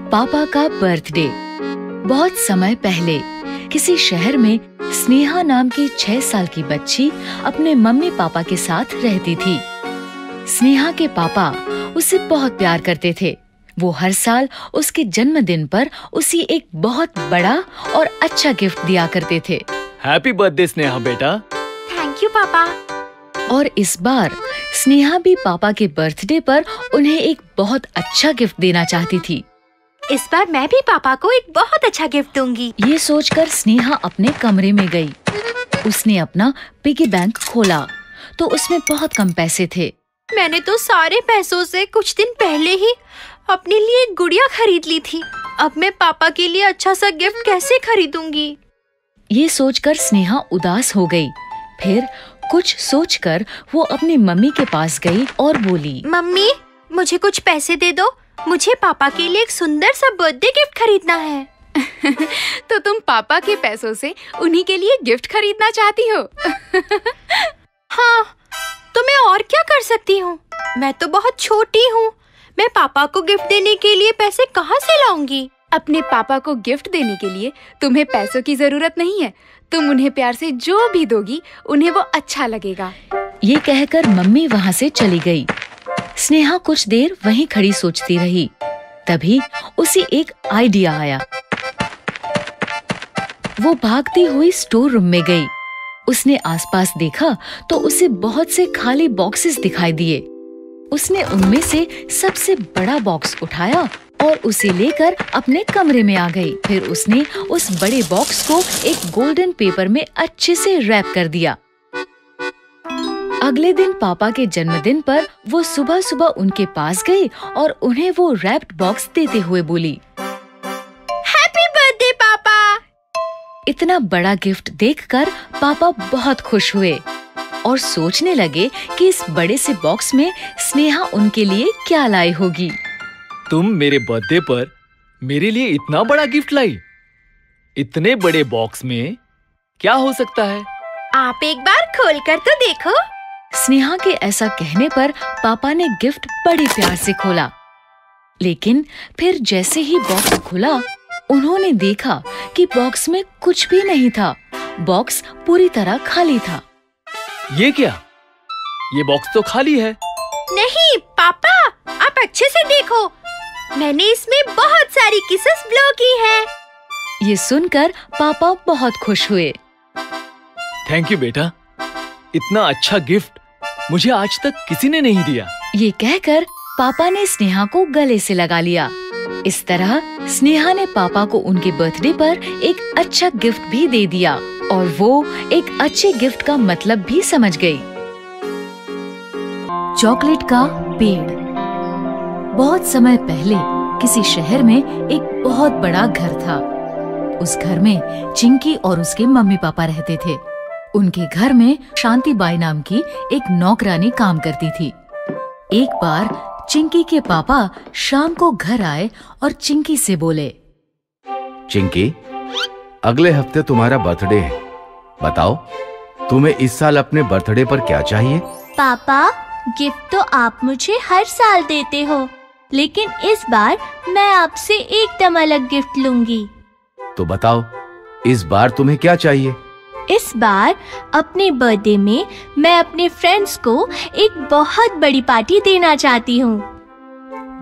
पापा का बर्थडे। बहुत समय पहले किसी शहर में स्नेहा नाम की 6 साल की बच्ची अपने मम्मी पापा के साथ रहती थी। स्नेहा के पापा उसे बहुत प्यार करते थे। वो हर साल उसके जन्मदिन पर उसे एक बहुत बड़ा और अच्छा गिफ्ट दिया करते थे। हैप्पी बर्थडे स्नेहा बेटा। थैंक यू पापा। और इस बार स्नेहा भी पापा के बर्थडे पर उन्हें एक बहुत अच्छा गिफ्ट देना चाहती थी। इस बार मैं भी पापा को एक बहुत अच्छा गिफ्ट दूंगी। ये सोचकर स्नेहा अपने कमरे में गई। उसने अपना पिगी बैंक खोला तो उसमें बहुत कम पैसे थे। मैंने तो सारे पैसों से कुछ दिन पहले ही अपने लिए एक गुड़िया खरीद ली थी। अब मैं पापा के लिए अच्छा सा गिफ्ट कैसे खरीदूंगी? ये सोचकर स्नेहा उदास हो गई। फिर कुछ सोचकर वो अपनी मम्मी के पास गई और बोली, मम्मी मुझे कुछ पैसे दे दो। मुझे पापा के लिए एक सुंदर सा बर्थडे गिफ्ट खरीदना है। तो तुम पापा के पैसों से उन्हीं के लिए गिफ्ट खरीदना चाहती हो? हाँ, तो मैं और क्या कर सकती हूँ? मैं तो बहुत छोटी हूँ। मैं पापा को गिफ्ट देने के लिए पैसे कहाँ से लाऊंगी? अपने पापा को गिफ्ट देने के लिए तुम्हें पैसों की जरूरत नहीं है। तुम उन्हें प्यार से जो भी दोगी उन्हें वो अच्छा लगेगा। ये कहकर मम्मी वहाँ से चली गई। स्नेहा कुछ देर वहीं खड़ी सोचती रही। तभी उसे एक आइडिया आया। वो भागती हुई स्टोर रूम में गई। उसने आसपास देखा तो उसे बहुत से खाली बॉक्सेस दिखाई दिए। उसने उनमें से सबसे बड़ा बॉक्स उठाया और उसे लेकर अपने कमरे में आ गई। फिर उसने उस बड़े बॉक्स को एक गोल्डन पेपर में अच्छे से रैप कर दिया। अगले दिन पापा के जन्मदिन पर वो सुबह सुबह उनके पास गई और उन्हें वो रैप्ड बॉक्स देते हुए बोली, हैप्पी बर्थडे पापा। इतना बड़ा गिफ्ट देखकर पापा बहुत खुश हुए और सोचने लगे कि इस बड़े से बॉक्स में स्नेहा उनके लिए क्या लाई होगी। तुम मेरे बर्थडे पर मेरे लिए इतना बड़ा गिफ्ट लाई? इतने बड़े बॉक्स में क्या हो सकता है? आप एक बार खोलकर तो देखो। स्नेहा के ऐसा कहने पर पापा ने गिफ्ट बड़े प्यार से खोला। लेकिन फिर जैसे ही बॉक्स खुला उन्होंने देखा कि बॉक्स में कुछ भी नहीं था। बॉक्स पूरी तरह खाली था। ये क्या? ये बॉक्स तो खाली है। नहीं पापा, आप अच्छे से देखो। मैंने इसमें बहुत सारी किसेस ब्लो की हैं। ये सुनकर पापा बहुत खुश हुए। थैंक यू बेटा। इतना अच्छा गिफ्ट मुझे आज तक किसी ने नहीं दिया। ये कहकर पापा ने स्नेहा को गले से लगा लिया। इस तरह स्नेहा ने पापा को उनके बर्थडे पर एक अच्छा गिफ्ट भी दे दिया और वो एक अच्छे गिफ्ट का मतलब भी समझ गई। चॉकलेट का पेड़। बहुत समय पहले किसी शहर में एक बहुत बड़ा घर था। उस घर में चिंकी और उसके मम्मी पापा रहते थे। उनके घर में शांति बाई नाम की एक नौकरानी काम करती थी। एक बार चिंकी के पापा शाम को घर आए और चिंकी से बोले, चिंकी, अगले हफ्ते तुम्हारा बर्थडे है। बताओ, तुम्हें इस साल अपने बर्थडे पर क्या चाहिए? पापा, गिफ्ट तो आप मुझे हर साल देते हो, लेकिन इस बार मैं आपसे एकदम अलग गिफ्ट लूंगी। तो बताओ, इस बार तुम्हें क्या चाहिए? इस बार अपने बर्थडे में मैं अपने फ्रेंड्स को एक बहुत बड़ी पार्टी देना चाहती हूँ।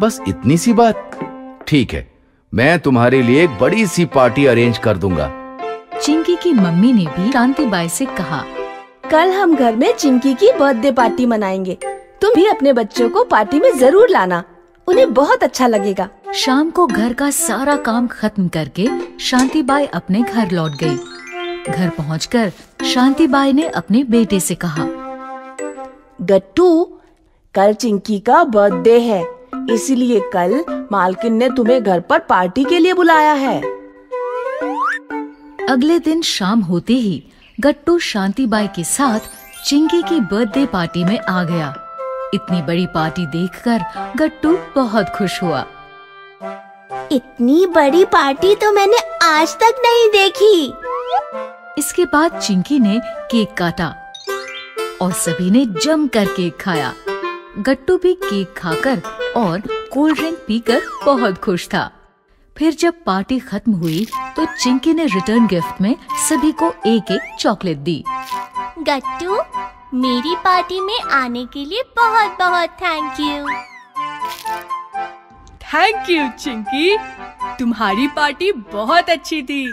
बस इतनी सी बात? ठीक है, मैं तुम्हारे लिए एक बड़ी सी पार्टी अरेंज कर दूंगा। चिंकी की मम्मी ने भी शांति बाई से कहा, कल हम घर में चिंकी की बर्थडे पार्टी मनाएंगे। तुम भी अपने बच्चों को पार्टी में जरूर लाना, उन्हें बहुत अच्छा लगेगा। शाम को घर का सारा काम खत्म करके शांति बाई अपने घर लौट गई। घर पहुंचकर शांति बाई ने अपने बेटे से कहा, गट्टू, कल चिंकी का बर्थडे है, इसलिए कल मालकिन ने तुम्हें घर पर पार्टी के लिए बुलाया है। अगले दिन शाम होते ही गट्टू शांति बाई के साथ चिंकी की बर्थडे पार्टी में आ गया। इतनी बड़ी पार्टी देखकर गट्टू बहुत खुश हुआ। इतनी बड़ी पार्टी तो मैंने आज तक नहीं देखी। इसके बाद चिंकी ने केक काटा और सभी ने जमकर केक खाया। गट्टू भी केक खाकर और कोल्ड ड्रिंक पीकर बहुत खुश था। फिर जब पार्टी खत्म हुई तो चिंकी ने रिटर्न गिफ्ट में सभी को एक एक चॉकलेट दी। गट्टू, मेरी पार्टी में आने के लिए बहुत बहुत thank you. Thank you Chinki, तुम्हारी पार्टी बहुत अच्छी थी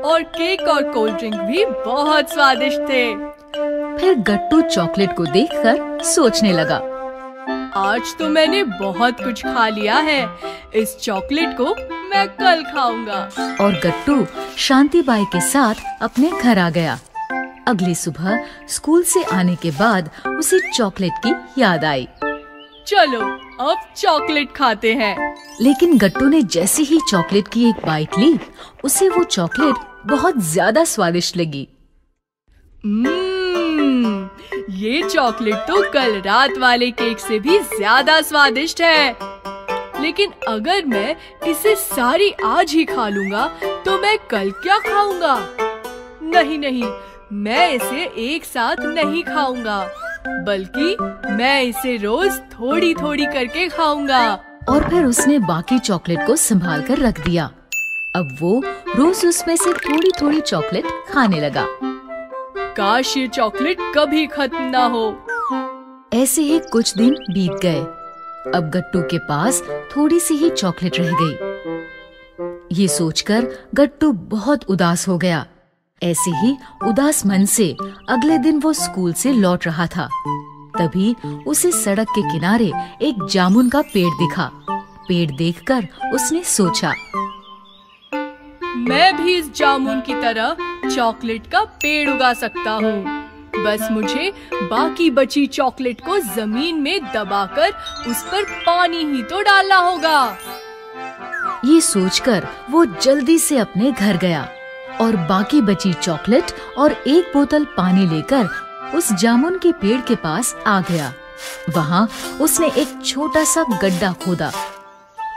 और केक और कोल्ड ड्रिंक भी बहुत स्वादिष्ट थे। फिर गट्टू चॉकलेट को देखकर सोचने लगा, आज तो मैंने बहुत कुछ खा लिया है, इस चॉकलेट को मैं कल खाऊंगा। और गट्टू शांति बाई के साथ अपने घर आ गया। अगली सुबह स्कूल से आने के बाद उसे चॉकलेट की याद आई। चलो अब चॉकलेट खाते हैं। लेकिन गट्टू ने जैसे ही चॉकलेट की एक बाइट ली, उसे वो चॉकलेट बहुत ज्यादा स्वादिष्ट लगी। ये चॉकलेट तो कल रात वाले केक से भी ज्यादा स्वादिष्ट है। लेकिन अगर मैं इसे सारी आज ही खा लूंगा तो मैं कल क्या खाऊंगा? नहीं नहीं, मैं इसे एक साथ नहीं खाऊंगा, बल्कि मैं इसे रोज थोड़ी थोड़ी करके खाऊंगा। और फिर उसने बाकी चॉकलेट को संभाल कर रख दिया। अब वो रोज उसमें से थोड़ी थोड़ी चॉकलेट खाने लगा। काश ये चॉकलेट कभी खत्म ना हो। ऐसे ही कुछ दिन बीत गए। अब गट्टू के पास थोड़ी सी ही चॉकलेट रह गई। ये सोचकर गट्टू बहुत उदास हो गया। ऐसे ही उदास मन से अगले दिन वो स्कूल से लौट रहा था। तभी उसे सड़क के किनारे एक जामुन का पेड़ दिखा। पेड़ देखकर उसने सोचा, मैं भी इस जामुन की तरह चॉकलेट का पेड़ उगा सकता हूँ। बस मुझे बाकी बची चॉकलेट को जमीन में दबाकर उस पर पानी ही तो डालना होगा। ये सोचकर वो जल्दी से अपने घर गया और बाकी बची चॉकलेट और एक बोतल पानी लेकर उस जामुन के पेड़ के पास आ गया। वहाँ उसने एक छोटा सा गड्ढा खोदा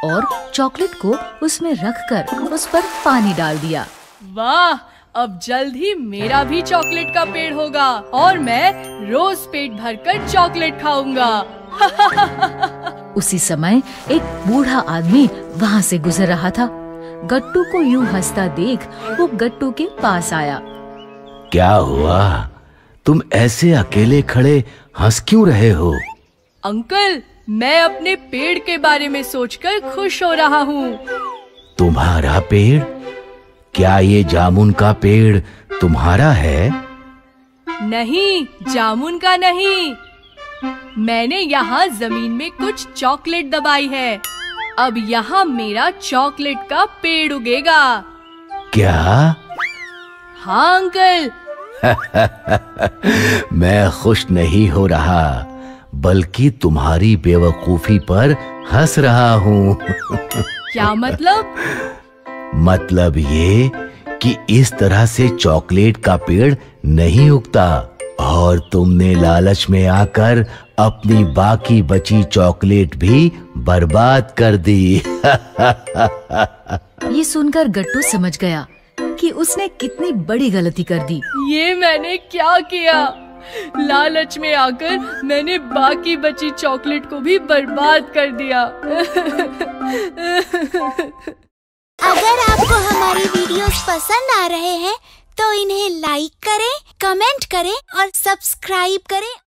और चॉकलेट को उसमें रखकर उस पर पानी डाल दिया। वाह, अब जल्द ही मेरा भी चॉकलेट का पेड़ होगा और मैं रोज पेट भरकर चॉकलेट खाऊंगा। उसी समय एक बूढ़ा आदमी वहाँ से गुजर रहा था। गट्टू को यूं हंसता देख वो गट्टू के पास आया। क्या हुआ? तुम ऐसे अकेले खड़े हंस क्यों रहे हो? अंकल, मैं अपने पेड़ के बारे में सोचकर खुश हो रहा हूँ। तुम्हारा पेड़? क्या ये जामुन का पेड़ तुम्हारा है? नहीं, जामुन का नहीं। मैंने यहाँ जमीन में कुछ चॉकलेट दबाई है। अब यहाँ मेरा चॉकलेट का पेड़ उगेगा। क्या? हाँ अंकल। मैं खुश नहीं हो रहा, बल्कि तुम्हारी बेवकूफी पर हंस रहा हूँ। क्या मतलब? मतलब ये कि इस तरह से चॉकलेट का पेड़ नहीं उगता और तुमने लालच में आकर अपनी बाकी बची चॉकलेट भी बर्बाद कर दी। ये सुनकर गट्टू समझ गया कि उसने कितनी बड़ी गलती कर दी। ये मैंने क्या किया? लालच में आकर मैंने बाकी बची चॉकलेट को भी बर्बाद कर दिया। अगर आपको हमारी वीडियोस पसंद आ रहे हैं तो इन्हें लाइक करें, कमेंट करें और सब्सक्राइब करें।